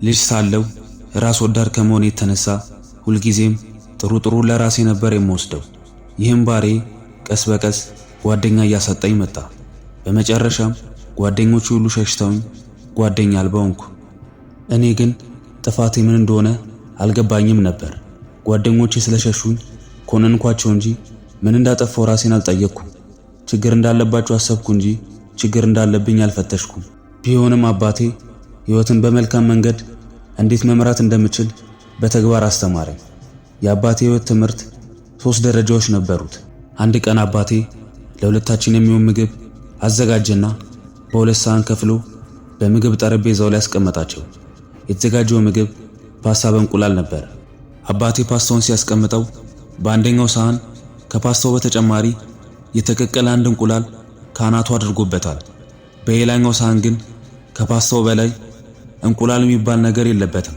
ልጅ ሳለው ራስ ወዳድ ከመሆኔ የተነሳ ሁልጊዜም ጥሩ ለራሴ ነበር የምወስደው። ይህም ባሬ ቀስ በቀስ ጓደኛ እያሳጣኝ መጣ። በመጨረሻም ጓደኞቹ ሁሉ ሸሽተውኝ ጓደኛ አልባ ሆንኩ። እኔ ግን ጥፋቴ ምን እንደሆነ አልገባኝም ነበር። ጓደኞቼ ስለሸሹኝ ኮነንኳቸው እንጂ ምን እንዳጠፋው ራሴን አልጠየቅኩም። ችግር እንዳለባቸው አሰብኩ እንጂ ችግር እንዳለብኝ አልፈተሽኩም። ቢሆንም አባቴ ሕይወትን በመልካም መንገድ እንዴት መምራት እንደምችል በተግባር አስተማረኝ። የአባቴ ሕይወት ትምህርት 3 ደረጃዎች ነበሩት። አንድ ቀን አባቴ ለሁለታችን የሚሆን ምግብ አዘጋጀና በ2 ሳህን ከፍሎ በምግብ ጠረጴዛው ላይ አስቀመጣቸው። የተዘጋጀው ምግብ ፓስታ በእንቁላል ነበር። አባቴ ፓስታውን ሲያስቀምጠው በአንደኛው ሳህን ከፓስታው በተጨማሪ የተቀቀለ አንድ እንቁላል ካናቱ አድርጎበታል። በሌላኛው ሳህን ግን ከፓስታው በላይ እንቁላል የሚባል ነገር የለበትም።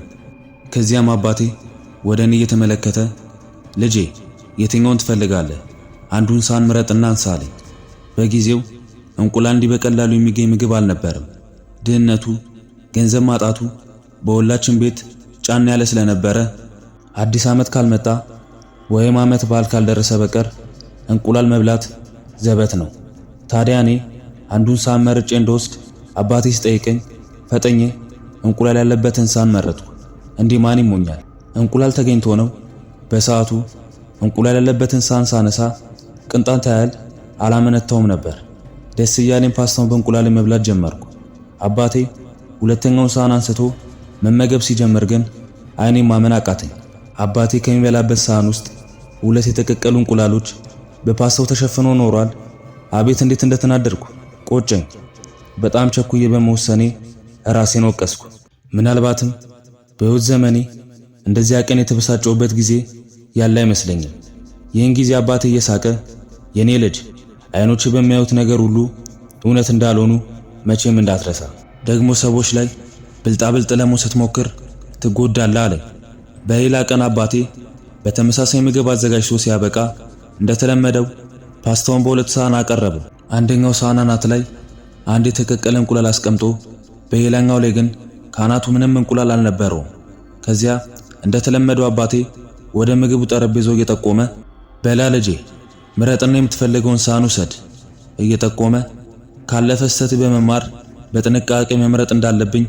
ከዚያም አባቴ ወደ እኔ እየተመለከተ ልጄ የትኛውን ትፈልጋለህ? አንዱን ሳህን ምረጥና አንሳ አለኝ። በጊዜው እንቁላል እንዲህ በቀላሉ የሚገኝ ምግብ አልነበረም። ድህነቱ፣ ገንዘብ ማጣቱ በሁላችን ቤት ጫን ያለ ስለነበረ አዲስ ዓመት ካልመጣ ወይም ዓመት በዓል ካልደረሰ በቀር እንቁላል መብላት ዘበት ነው። ታዲያ እኔ አንዱን ሳህን መርጬ እንደወስድ አባቴ ሲጠይቀኝ ፈጠኜ እንቁላል ያለበትን ሳህን መረጥኩ። እንዲህ ማን ይሞኛል? እንቁላል ተገኝቶ ነው። በሰዓቱ እንቁላል ያለበትን ሳህን ሳነሳ ቅንጣት ያህል አላመነታውም ነበር። ደስ እያለኝ ፓስታውን በእንቁላል መብላት ጀመርኩ። አባቴ ሁለተኛውን ሳህን አንስቶ መመገብ ሲጀምር ግን አይኔን ማመን አቃተኝ። አባቴ ከሚበላበት ሳህን ውስጥ 2 የተቀቀሉ እንቁላሎች በፓስታው ተሸፍኖ ኖሯል። አቤት እንዴት እንደተናደድኩ ቆጨኝ። በጣም ቸኩዬ በመወሰኔ ራሴን ወቀስኩ። ምናልባትም በሕይወት ዘመኔ እንደዚያ ቀን የተበሳጨሁበት ጊዜ ያለ አይመስለኝም። ይህን ጊዜ አባቴ እየሳቀ የኔ ልጅ አይኖች በሚያዩት ነገር ሁሉ እውነት እንዳልሆኑ መቼም እንዳትረሳ፣ ደግሞ ሰዎች ላይ ብልጣብልጥ ለመሆን ስትሞክር ትጎዳለህ አለኝ። በሌላ ቀን አባቴ በተመሳሳይ ምግብ አዘጋጅቶ ሲያበቃ እንደተለመደው ፓስታውን በ2 ሳህን አቀረበ። አንደኛው ሳህን አናት ላይ አንድ የተቀቀለ እንቁላል አስቀምጦ በሌላኛው ላይ ግን ካናቱ ምንም እንቁላል አልነበረውም። ከዚያ እንደተለመደው አባቴ ወደ ምግቡ ጠረጴዛው እየጠቆመ በላ ልጄ ምረጥና የምትፈልገውን ሳህን ውሰድ እየጠቆመ ካለፈ ስህተት በመማር በጥንቃቄ መምረጥ እንዳለብኝ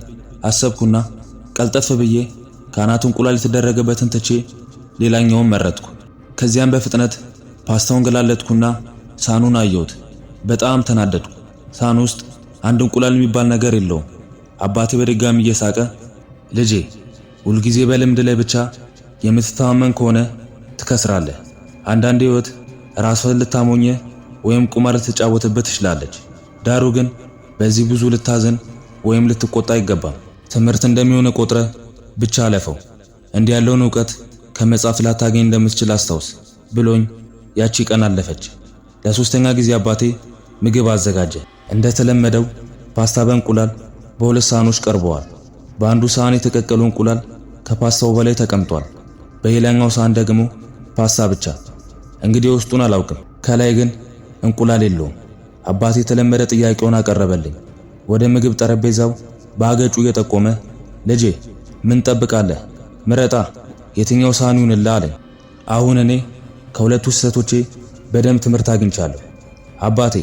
አሰብኩና ቀልጠፍ ብዬ ካናቱ እንቁላል የተደረገበትን ትቼ ሌላኛውን መረጥኩ። ከዚያም በፍጥነት ፓስታውን ገላለጥኩና ሳህኑን አየሁት። በጣም ተናደድኩ። ሳህኑ ውስጥ አንድ እንቁላል የሚባል ነገር የለውም። አባቴ በድጋሚ እየሳቀ ልጄ ሁልጊዜ በልምድ ላይ ብቻ የምትተማመን ከሆነ ትከስራለህ። አንዳንድ ሕይወት ራስህን ልታሞኘ ወይም ቁማር ልትጫወትበት ትችላለች። ዳሩ ግን በዚህ ብዙ ልታዘን ወይም ልትቆጣ አይገባም። ትምህርት እንደሚሆን ቆጥረ ብቻ አለፈው። እንዲህ ያለውን ዕውቀት ከመጽሐፍ ላታገኝ እንደምትችል አስታውስ ብሎኝ ያቺ ቀን አለፈች። ለሶስተኛ ጊዜ አባቴ ምግብ አዘጋጀ። እንደተለመደው ፓስታ በእንቁላል በ2 ሳህኖች ቀርበዋል። በአንዱ ሳህን የተቀቀሉ እንቁላል ከፓስታው በላይ ተቀምጧል። በሌላኛው ሳህን ደግሞ ፓስታ ብቻ። እንግዲህ ውስጡን አላውቅም፣ ከላይ ግን እንቁላል የለውም። አባቴ የተለመደ ጥያቄውን አቀረበልኝ። ወደ ምግብ ጠረጴዛው በአገጩ እየጠቆመ ልጄ ምን ጠብቃለህ? ምረጣ፣ የትኛው ሳህን ይሁንልህ አለኝ። አሁን እኔ ከሁለቱ ስህተቶቼ በደንብ ትምህርት አግኝቻለሁ። አባቴ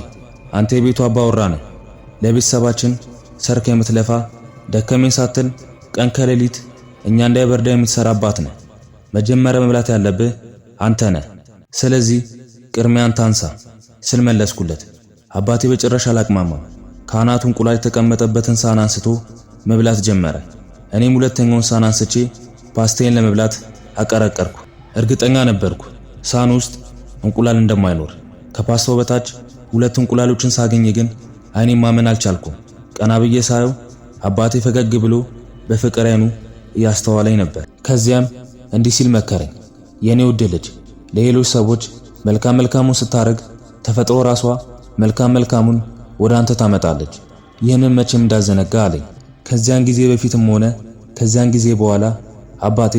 አንተ የቤቱ አባወራ ነህ። ለቤተሰባችን ሰርክ የምትለፋ ደከመኝ ሳትል ቀን ከሌሊት እኛ እንዳይበርዳ የምትሰራ አባት ነህ። መጀመሪያ መብላት ያለብህ አንተ ነህ። ስለዚህ ቅድሚያ አንተ አንሳ ስል መለስኩለት። አባቴ በጭራሽ አላቅማማም። ካናቱ እንቁላል የተቀመጠበትን ሳህን አንስቶ መብላት ጀመረ። እኔም ሁለተኛውን ሳህን አንስቼ ፓስታዬን ለመብላት አቀረቀርኩ። እርግጠኛ ነበርኩ ሳህን ውስጥ እንቁላል እንደማይኖር። ከፓስታው በታች 2 እንቁላሎችን ሳገኝ ግን አይኔን ማመን አልቻልኩም። ቀና ብዬ ሳየው አባቴ ፈገግ ብሎ በፍቅር አይኑ እያስተዋለኝ ነበር። ከዚያም እንዲህ ሲል መከረኝ። የኔ ውድ ልጅ ለሌሎች ሰዎች መልካሙን ስታረግ ተፈጥሮ ራሷ መልካሙን ወደ አንተ ታመጣለች። ይህንን መቼም እንዳዘነጋ አለኝ። ከዚያን ጊዜ በፊትም ሆነ ከዚያን ጊዜ በኋላ አባቴ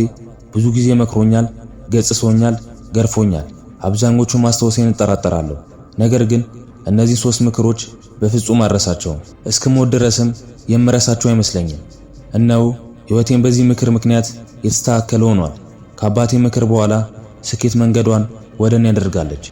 ብዙ ጊዜ መክሮኛል፣ ገጽሶኛል፣ ገርፎኛል። አብዛኞቹ ማስታወሴን እጠራጠራለሁ። ነገር ግን እነዚህ 3 ምክሮች በፍጹም አልረሳቸውም። እስከሞት ድረስም የምረሳቸው አይመስለኝም። እነሆ ሕይወቴን በዚህ ምክር ምክንያት የተስተካከለ ሆኗል። ከአባቴ ምክር በኋላ ስኬት መንገዷን ወደ እኔ ያደርጋለች።